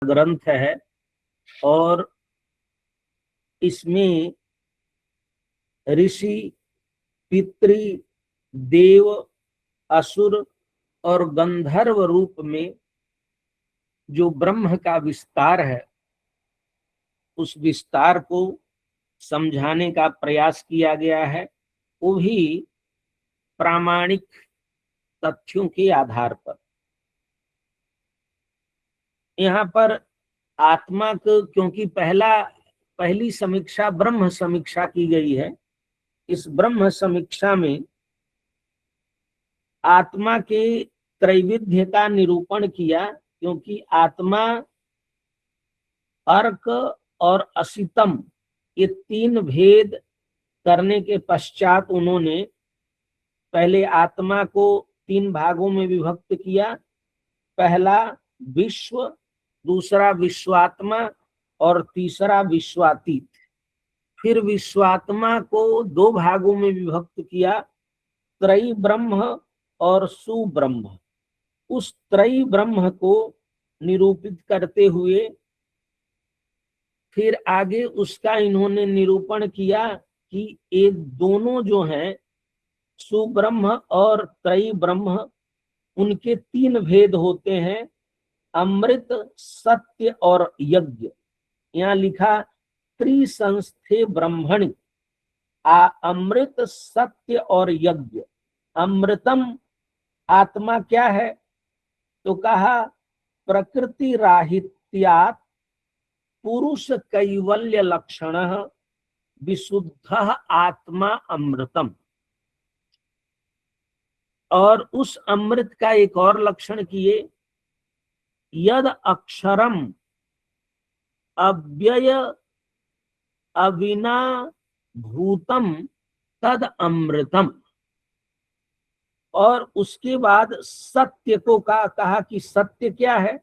ग्रंथ है और इसमें ऋषि, पितृ, देव, असुर और गंधर्व रूप में जो ब्रह्म का विस्तार है उस विस्तार को समझाने का प्रयास किया गया है, वो भी प्रामाणिक तथ्यों के आधार पर। यहाँ पर आत्मा को क्योंकि पहली समीक्षा ब्रह्म समीक्षा की गई है, इस ब्रह्म समीक्षा में आत्मा के त्रैविध्य का निरूपण किया, क्योंकि आत्मा अर्क और असितम ये तीन भेद करने के पश्चात उन्होंने पहले आत्मा को तीन भागों में विभक्त किया। पहला विश्व, दूसरा विश्वात्मा और तीसरा विश्वातीत। फिर विश्वात्मा को दो भागों में विभक्त किया, त्रयी ब्रह्म और सुब्रह्म। उस त्रयी ब्रह्म को निरूपित करते हुए फिर आगे उसका इन्होंने निरूपण किया कि ये दोनों जो हैं सुब्रह्म और त्रयी ब्रह्म, उनके तीन भेद होते हैं, अमृत, सत्य और यज्ञ। यहाँ लिखा त्रिसंस्थे ब्रह्मणि, अमृत, सत्य और यज्ञ। अमृतम आत्मा क्या है, तो कहा प्रकृति राहित्यात् पुरुष कैवल्य लक्षण विशुद्ध आत्मा अमृतम। और उस अमृत का एक और लक्षण किए, यद अक्षरम अव्यय अविना भूतम तद अमृतम। और उसके बाद सत्य को कहा कि सत्य क्या है,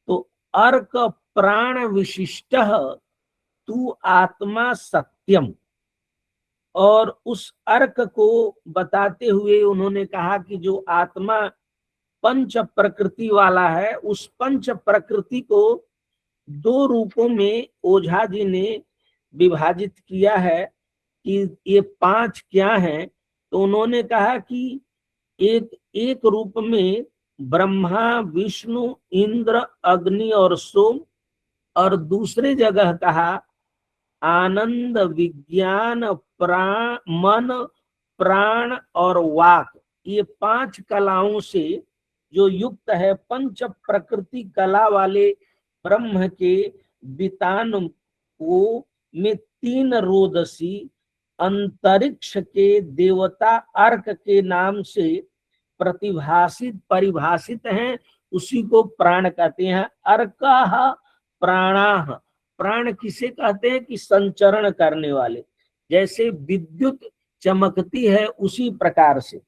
तो अर्क प्राण विशिष्ट तू आत्मा सत्यम। और उस अर्क को बताते हुए उन्होंने कहा कि जो आत्मा पंच प्रकृति वाला है, उस पंच प्रकृति को दो रूपों में ओझा जी ने विभाजित किया है कि ये पांच क्या हैं। तो उन्होंने कहा कि एक रूप में ब्रह्मा, विष्णु, इंद्र, अग्नि और सोम, और दूसरे जगह कहा आनंद, विज्ञान, मन, प्राण और वाक। ये पांच कलाओं से जो युक्त है, पंच प्रकृति कला वाले ब्रह्म के वितान को में तीन रोदसी अंतरिक्ष के देवता अर्क के नाम से परिभाषित हैं, उसी को प्राण कहते हैं। अर्काः प्राणाः, प्राण किसे कहते हैं कि संचरण करने वाले, जैसे विद्युत चमकती है उसी प्रकार से।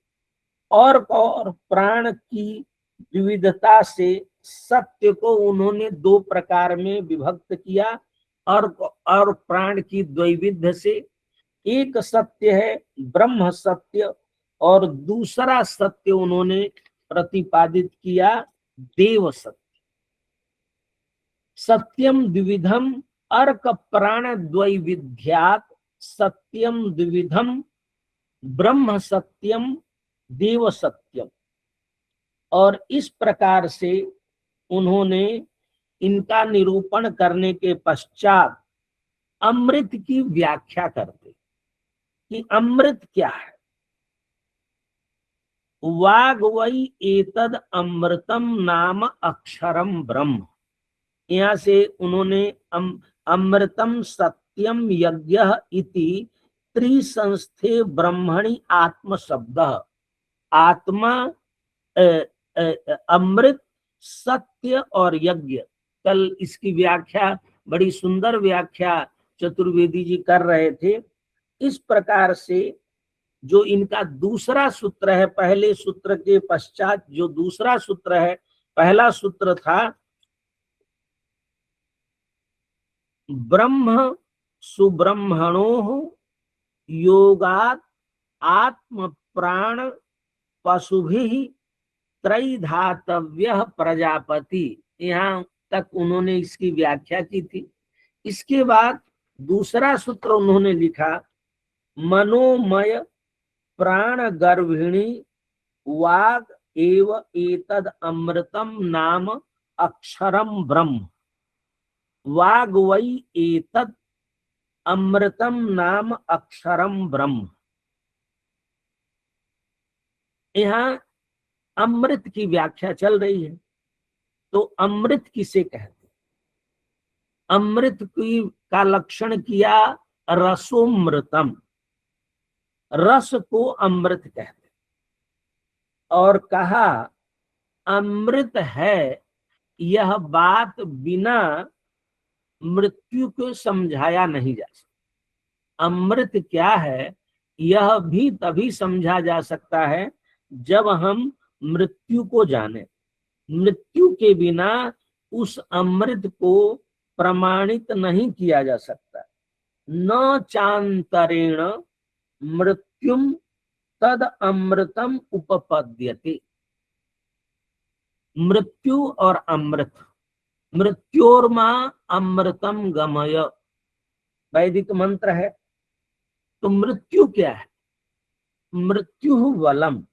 और प्राण की विविधता से सत्य को उन्होंने दो प्रकार में विभक्त किया, और प्राण की द्वैविध्य से एक सत्य है ब्रह्म सत्य, और दूसरा सत्य उन्होंने प्रतिपादित किया देव सत्य। सत्यम द्विविधम अर्क प्राण द्वैविध्यात् सत्यम द्विविधम ब्रह्म सत्यम देव सत्यम। और इस प्रकार से उन्होंने इनका निरूपण करने के पश्चात अमृत की व्याख्या करते कि अमृत क्या है। वाग वै एतद अमृतम नाम अक्षरम ब्रह्म। यहाँ से उन्होंने अमृतम सत्यम यज्ञ इति त्रिसंस्थे ब्रह्मणि आत्म शब्द। आत्मा, अमृत, सत्य और यज्ञ। कल इसकी व्याख्या, बड़ी सुंदर व्याख्या चतुर्वेदी जी कर रहे थे। इस प्रकार से जो इनका दूसरा सूत्र है, पहले सूत्र के पश्चात जो दूसरा सूत्र है, पहला सूत्र था ब्रह्म सुब्रह्मणो योगात् आत्म प्राण पशुभिः त्रैधातव्य प्रजापति। यहाँ तक उन्होंने इसकी व्याख्या की थी। इसके बाद दूसरा सूत्र उन्होंने लिखा, मनोमय प्राण गर्भिणी वाग एव एतद अमृतम नाम अक्षरम ब्रह्म। वाग वै एतद अमृतम नाम अक्षरम ब्रह्म। यहाँ अमृत की व्याख्या चल रही है। तो अमृत किसे कहते? अमृत की का लक्षण किया रसोमृतम, रस को अमृत कहते, और कहा अमृत है यह बात बिना मृत्यु को समझाया नहीं जा सकता। अमृत क्या है यह भी तभी समझा जा सकता है जब हम मृत्यु को जाने। मृत्यु के बिना उस अमृत को प्रमाणित नहीं किया जा सकता। न चांतरेण मृत्युम तद अमृतम उपपद्यते। मृत्यु और अमृत, मृत्योर्मा अमृतम गमय वैदिक मंत्र है। तो मृत्यु क्या है? मृत्यु बलम,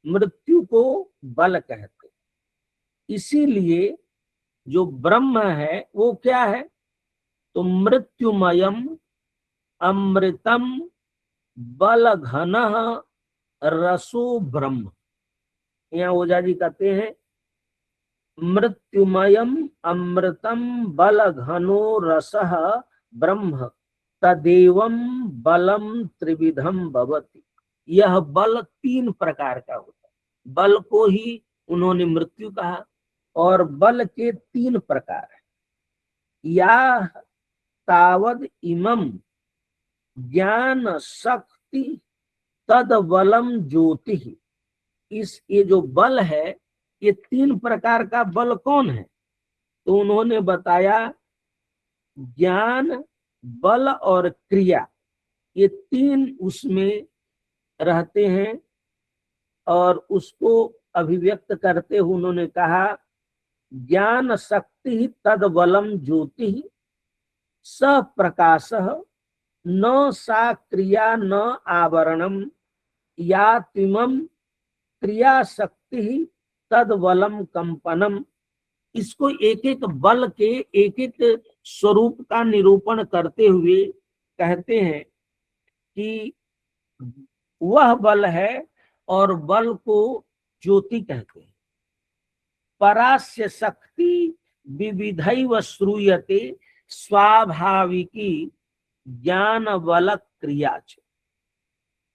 मृत्यु को बल कहते। इसीलिए जो ब्रह्म है वो क्या है? तो मृत्युमयम अमृतम बल घन रसो ब्रह्म। यहाँ ओझा जी कहते हैं मृत्युमयम अमृतम बल घनो रसः ब्रह्म तदेवं बलम त्रिविधम भवति। यह बल तीन प्रकार का होता है। बल को ही उन्होंने मृत्यु कहा, और बल के तीन प्रकार है। या तावद इमम ज्ञान शक्ति तद बलम ज्योति। इस ये जो बल है, ये तीन प्रकार का बल कौन है? तो उन्होंने बताया ज्ञान, बल और क्रिया, ये तीन उसमें रहते हैं। और उसको अभिव्यक्त करते हुए उन्होंने कहा ज्ञान शक्ति तद बलम ज्योति स प्रकाश न सा क्रिया न आवरणम या तिमम क्रिया शक्ति तद बलम कंपनम। इसको एक एक बल के एक एक स्वरूप का निरूपण करते हुए कहते हैं कि वह बल है, और बल को ज्योति कहते हैं। परास्य शक्ति विविधैव श्रूयते स्वाभाविकी ज्ञान बल क्रिया।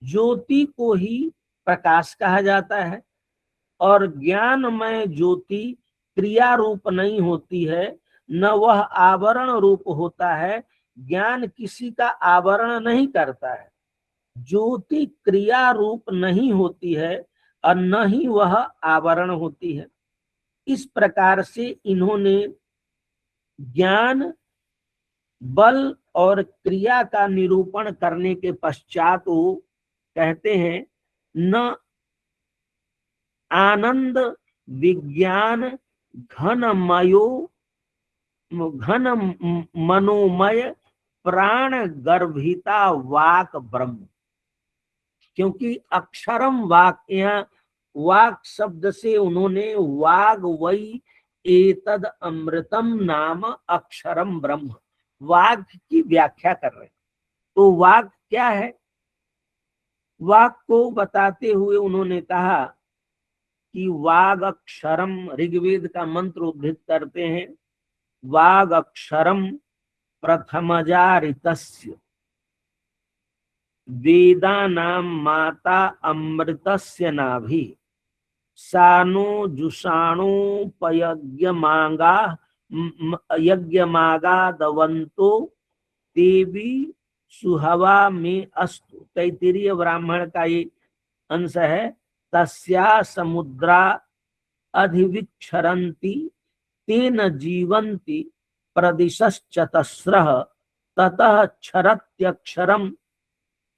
ज्योति को ही प्रकाश कहा जाता है, और ज्ञानमय ज्योति क्रिया रूप नहीं होती है, न वह आवरण रूप होता है। ज्ञान किसी का आवरण नहीं करता है। ज्योति क्रिया रूप नहीं होती है और न ही वह आवरण होती है। इस प्रकार से इन्होंने ज्ञान, बल और क्रिया का निरूपण करने के पश्चात वो कहते हैं न आनंद विज्ञान घन मनोमय प्राण गर्भिता वाक ब्रह्म। क्योंकि अक्षरम वाक, यहाँ वाक शब्द से उन्होंने वाग वही एतद अमृतम नाम अक्षरम ब्रह्म, वाग की व्याख्या कर रहे हैं। तो वाग क्या है? वाग को बताते हुए उन्होंने कहा कि वाग अक्षरम, ऋग्वेद का मंत्र उद्धृत करते हैं, वाग अक्षरम प्रथमजारितस्य वेदानां माता अमृतस्य नाभि सानो जुषाणोपयज्ञमागा यज्ञमागा दवंतो देवी सुहवा में अस्तु। तैत्तिरीय ब्राह्मण का ये अंश है। तस्या समुद्रा अधिविक्षरन्ति तेन जीवन्ति प्रदिशश्चतस्रः ततः क्षरत्यक्षरम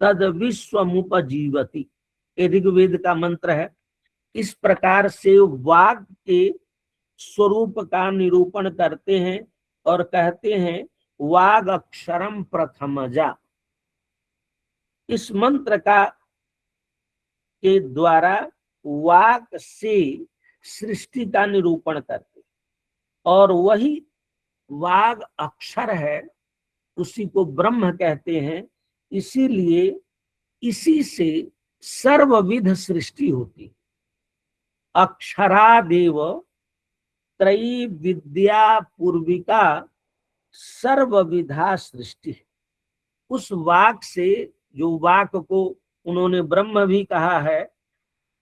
तद विश्वमुपजीवति। ये ऋग्वेद का मंत्र है। इस प्रकार से वाग के स्वरूप का निरूपण करते हैं और कहते हैं वाग अक्षरम प्रथमजा। इस मंत्र का के द्वारा वाक से सृष्टि का निरूपण करते और वही वाग अक्षर है, उसी को ब्रह्म कहते हैं। इसीलिए इसी से सर्वविध सृष्टि होती। अक्षरादेव त्रयी विद्या पूर्विका सर्वविधा सृष्टि। उस वाक से, जो वाक को उन्होंने ब्रह्म भी कहा है,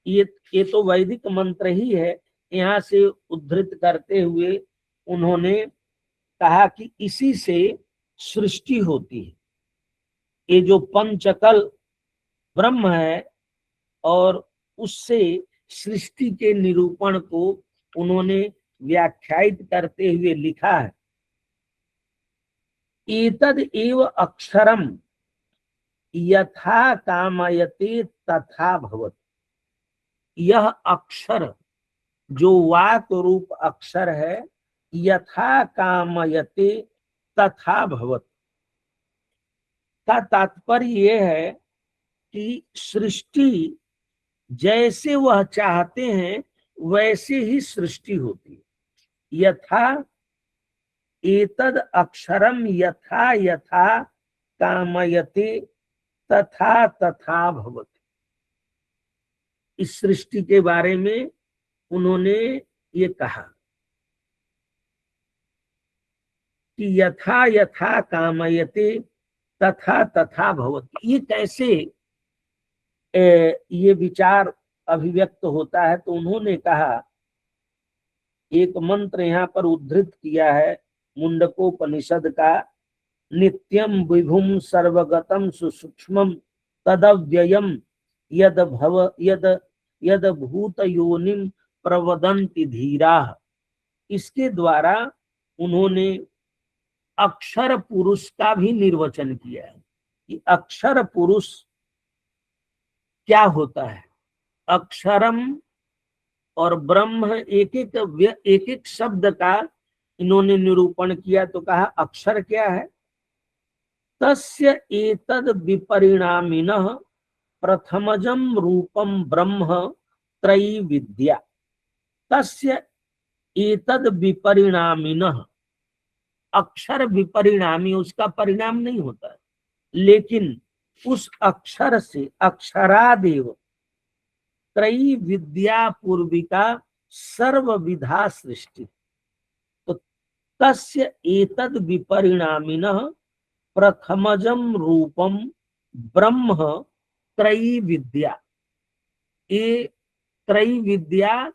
ये तो वैदिक मंत्र ही है, यहाँ से उद्धृत करते हुए उन्होंने कहा कि इसी से सृष्टि होती है। ये जो पंचकल ब्रह्म है और उससे सृष्टि के निरूपण को उन्होंने व्याख्यायित करते हुए लिखा है, एतद एव अक्षरम यथा कामयते तथा भवति। यह अक्षर जो वाक रूप अक्षर है, यथा कामयते तथा भवति का तात्पर्य यह है कि सृष्टि जैसे वह चाहते हैं वैसे ही सृष्टि होती है। यथा एतद अक्षरम यथा यथा कामयते तथा तथा भवति। इस सृष्टि के बारे में उन्होंने ये कहा कि यथा यथा कामयते तथा तथा भवति। ये कैसे ये विचार अभिव्यक्त होता है, तो उन्होंने कहा, एक मंत्र यहाँ पर उद्धृत किया है मुंडकोपनिषद का, नित्यम विभुम सर्वगतम सुसूक्ष्मम तदव्ययम यद भव यद भूत योनिम प्रवदन्ति धीरा। इसके द्वारा उन्होंने अक्षर पुरुष का भी निर्वचन किया है कि अक्षर पुरुष क्या होता है। अक्षरम और ब्रह्म एक एक शब्द का इन्होंने निरूपण किया, तो कहा अक्षर क्या है। तस्य एतद विपरिणामिनः प्रथमजम रूपम ब्रह्म त्रयी विद्या। तस्य एतद विपरिणामिनः, अक्षर विपरिणामी, उसका परिणाम नहीं होता है, लेकिन उस अक्षर से, अक्षरादेव त्रयी विद्या पूर्विका सर्वविधा सृष्टि। तो तस्य एतद विपरिणामिनः प्रथमजम रूपम ब्रह्म त्रयी विद्या। ये त्रयी विद्या,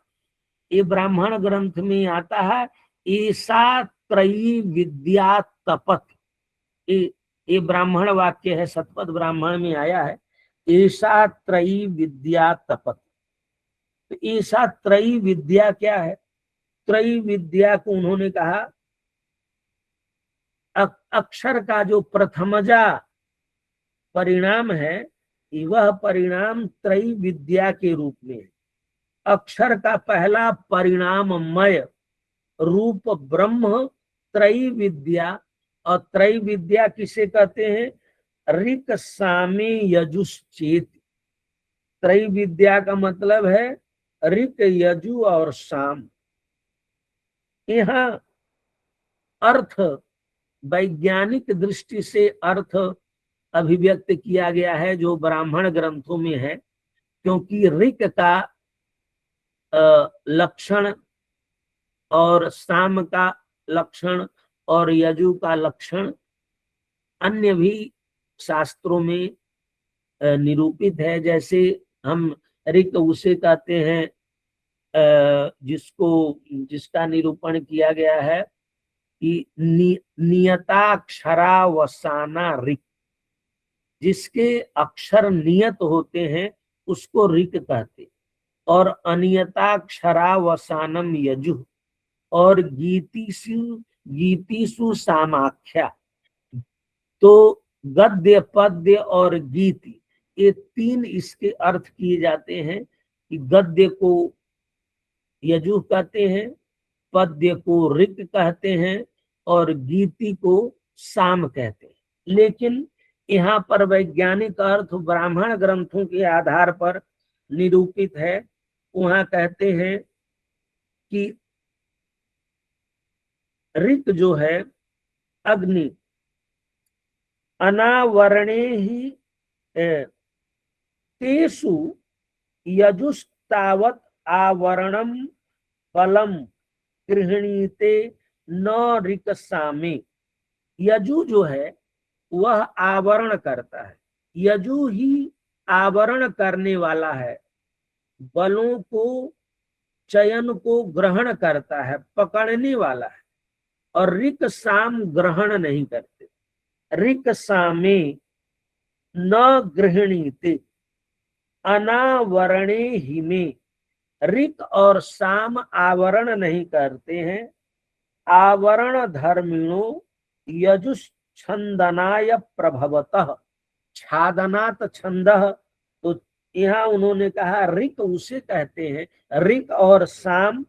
ये ब्राह्मण ग्रंथ में आता है, ऐसा त्रयी विद्या तपत। ये ब्राह्मण वाक्य है, शतपथ ब्राह्मण में आया है, ऐसा त्रयी विद्या तपत। तो ऐसा त्रयी विद्या क्या है। त्रयी विद्या को उन्होंने कहा अक्षर का जो प्रथमजा परिणाम है, वह परिणाम त्रयी विद्या के रूप में। अक्षर का पहला परिणाममय रूप ब्रह्म त्रयी विद्या। और त्रयी विद्या किसे कहते हैं। ऋक सामे यजुश्चेत। त्रयी विद्या का मतलब है ऋक, यजु और साम। यहाँ अर्थ वैज्ञानिक दृष्टि से अर्थ अभिव्यक्त किया गया है जो ब्राह्मण ग्रंथों में है, क्योंकि ऋक का लक्षण और साम का लक्षण और यजु का लक्षण अन्य भी शास्त्रों में निरूपित है। जैसे हम ऋक उसे कहते हैं जिसका निरूपण किया गया है कि नियताक्षरावसाना ऋक, जिसके अक्षर नियत होते हैं उसको ऋक कहते। और अनियताक्षरावसानम यजु, और गीतिषु सामाख्या। तो गद्य, पद्य और गीति, ये तीन इसके अर्थ किए जाते हैं कि गद्य को यजु कहते हैं, पद्य को ऋक कहते हैं और गीति को साम कहते हैं। लेकिन यहाँ पर वैज्ञानिक अर्थ ब्राह्मण ग्रंथों के आधार पर निरूपित है। वहां कहते हैं कि ऋक जो है अग्नि, अनावरणे ही तेषु यजुस्तावत् आवरणम फलम गृहणीते न ऋकसामे। यजु जो है वह आवरण करता है, यजु ही आवरण करने वाला है, बलों को चयन को ग्रहण करता है, पकड़ने वाला है। और ऋक साम ग्रहण नहीं करते। ऋक सामे न गृहणीते अनावरणे ही में, ऋक और साम आवरण नहीं करते हैं। आवरण धर्मिणो यजुश्छंदनाय प्रभवतः छादनात छंदः। तो यहाँ उन्होंने कहा ऋक उसे कहते हैं, ऋक और साम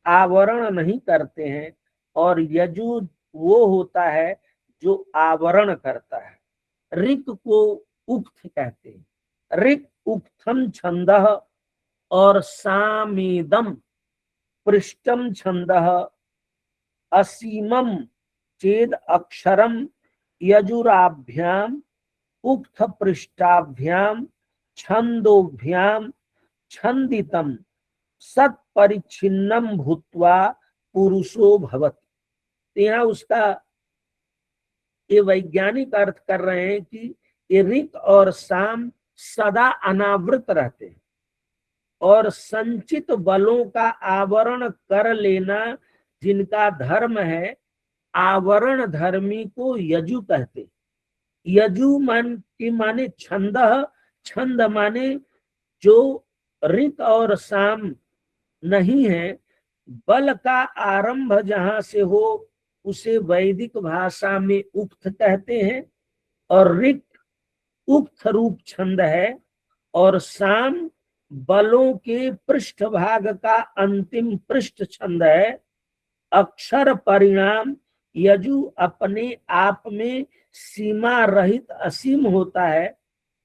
आवरण नहीं करते हैं, और यजु वो होता है जो आवरण करता है। ऋक को उक्त कहते हैं, ऋक उक्तम छंदः और सामेदम पृष्ठम छंदः असीमम चेद अक्षरम यजुराभ्याम उक्त पृष्ठाभ्याम छंदोभ्याम छंदितम सत्परिच्छिन्नम भूत्वा पुरुषो भवति। यहाँ उसका ये वैज्ञानिक अर्थ कर रहे हैं कि ये ऋक और साम सदा अनावृत रहते हैं, और संचित बलों का आवरण कर लेना जिनका धर्म है, आवरण धर्मी को यजु कहते। यजु माने छंद, छंद माने जो ऋक और साम नहीं है, बल का आरंभ जहां से हो उसे वैदिक भाषा में उक्त कहते हैं, और ऋक उक्त रूप छंद है, और साम बलों के पृष्ठभाग का अंतिम पृष्ठ छंद है। अक्षर परिणाम यजु अपने आप में सीमा रहित असीम होता है,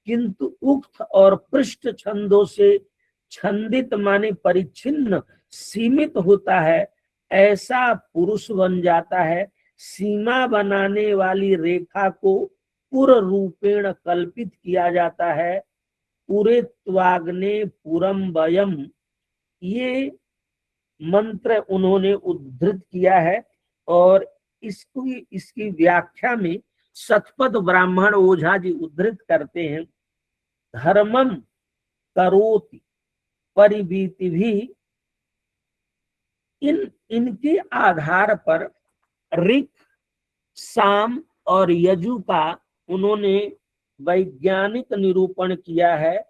किंतु उक्त और पृष्ठ छंदों से छंदित माने परिच्छिन्न सीमित होता है। ऐसा पुरुष बन जाता है। सीमा बनाने वाली रेखा को पूर्ण रूपेण कल्पित किया जाता है। पूरे त्वाग्ने पूरम वयम, ये मंत्र उन्होंने उद्धृत किया है। और इसकी व्याख्या में शतपथ ब्राह्मण ओझा जी उद्धृत करते हैं, धर्मम करोति परिवीति भी। इनके आधार पर ऋक, साम और यजु का उन्होंने वैज्ञानिक निरूपण किया है।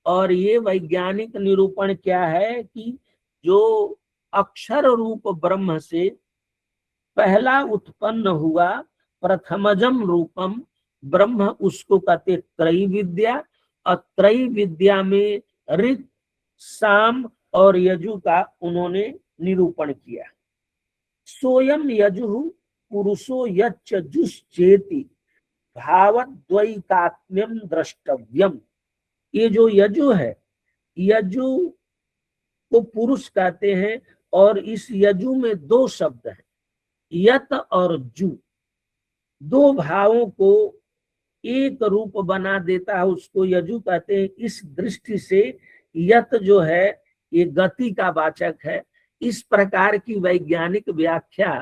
और ये वैज्ञानिक निरूपण क्या है कि जो अक्षर रूप ब्रह्म से पहला उत्पन्न हुआ प्रथमजम रूपम ब्रह्म, उसको कहते त्रयी विद्या। और त्रयी विद्या में ऋक, साम और यजु का उन्होंने निरूपण किया। सोयम यजु पुरुषो यच्च जुश्चेति भावद्वैतात्म्यम द्रष्टव्यम। ये जो यजु है, यजु को पुरुष कहते हैं, और इस यजु में दो शब्द हैं, यत और जु। दो भावों को एक रूप बना देता है, उसको यजु कहते हैं। इस दृष्टि से यत जो है ये गति का वाचक है। इस प्रकार की वैज्ञानिक व्याख्या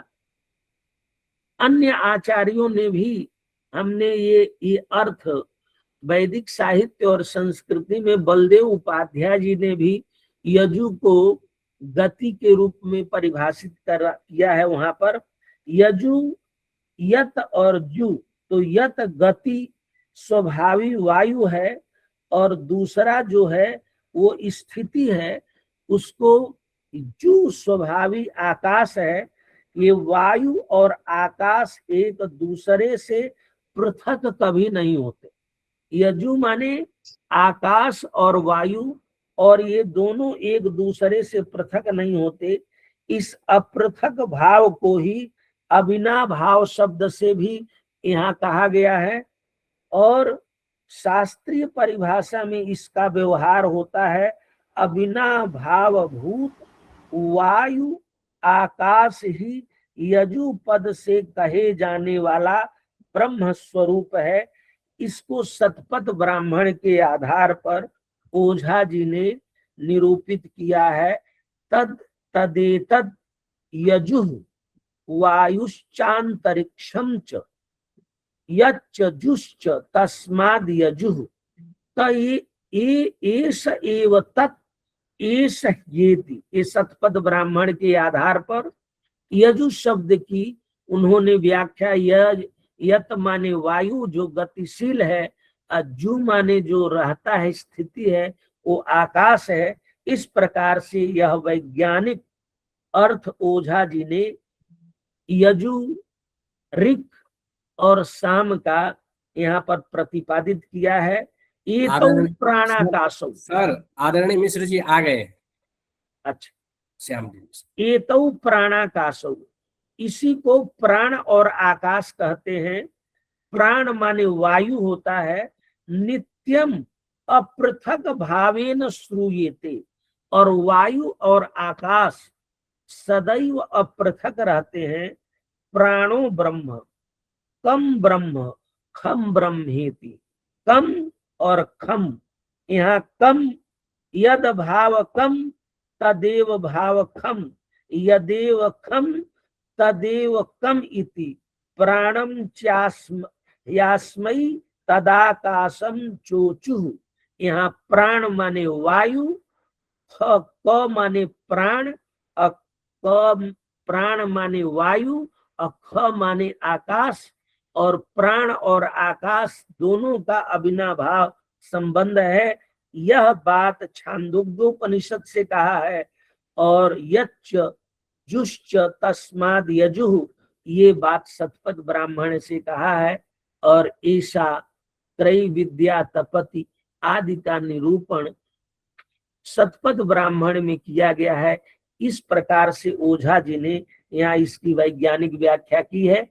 अन्य आचार्यों ने भी, हमने ये अर्थ वैदिक साहित्य और संस्कृति में बलदेव उपाध्याय जी ने भी यजु को गति के रूप में परिभाषित किया है। वहां पर यजु, यत और जु, तो यत गति स्वभावी वायु है, और दूसरा जो है वो स्थिति है, उसको जु स्वभावी आकाश है। ये वायु और आकाश एक दूसरे से पृथक कभी नहीं होते। यजु माने आकाश और वायु, और ये दोनों एक दूसरे से पृथक नहीं होते। इस अपृथक भाव को ही अविनाभाव शब्द से भी यहाँ कहा गया है, और शास्त्रीय परिभाषा में इसका व्यवहार होता है अविनाभाव भूत वायु आकाश ही यजु पद से कहे जाने वाला ब्रह्म स्वरूप है। इसको शतपथ ब्राह्मण के आधार पर ओझा जी ने निरूपित किया है। तद तदेतद यजुः वायुश्चान्तरिक्षं च यच्च जुश्च तस्माद् यजुः एष एव तत् एष येति। ये शतपथ ब्राह्मण के आधार पर यजु शब्द की उन्होंने व्याख्या यत माने वायु जो गतिशील है, जु माने जो रहता है स्थिति है, वो आकाश है। इस प्रकार से यह वैज्ञानिक अर्थ ओझा जी ने यजु ऋक और साम का यहाँ पर प्रतिपादित किया है। ये तो प्राणाकाशौ। सर आदरणीय मिश्र जी आ गए। अच्छा, श्याम जी। ये तो प्राणाकाशौ, इसी को प्राण और आकाश कहते हैं। प्राण माने वायु होता है। नित्यम अपृथक भावेन श्रूयेते, और वायु और आकाश सदैव अपृथक रहते हैं। प्राणो ब्रह्म कम ब्रह्म खम ब्रह्मेति। कम और खम, यहाँ कम यद भाव कम तदेव भाव खम, यदेव खम तदेव कम इति। प्राणम यास्मै तदाकाशम चोचुः। यहाँ प्राण माने वायु, क माने प्राण, प्राण माने वायु, ख माने आकाश। और प्राण और आकाश दोनों का अविनाभाव संबंध है। यह बात छांदोग्योपनिषद से कहा है। और यच्च जुश्च तस्माद् यजुः, ये बात शतपथ ब्राह्मण से कहा है। और ऐसा त्रैविद्या तपति आदि का निरूपण शतपथ ब्राह्मण में किया गया है। इस प्रकार से ओझा जी ने यहाँ इसकी वैज्ञानिक व्याख्या की है।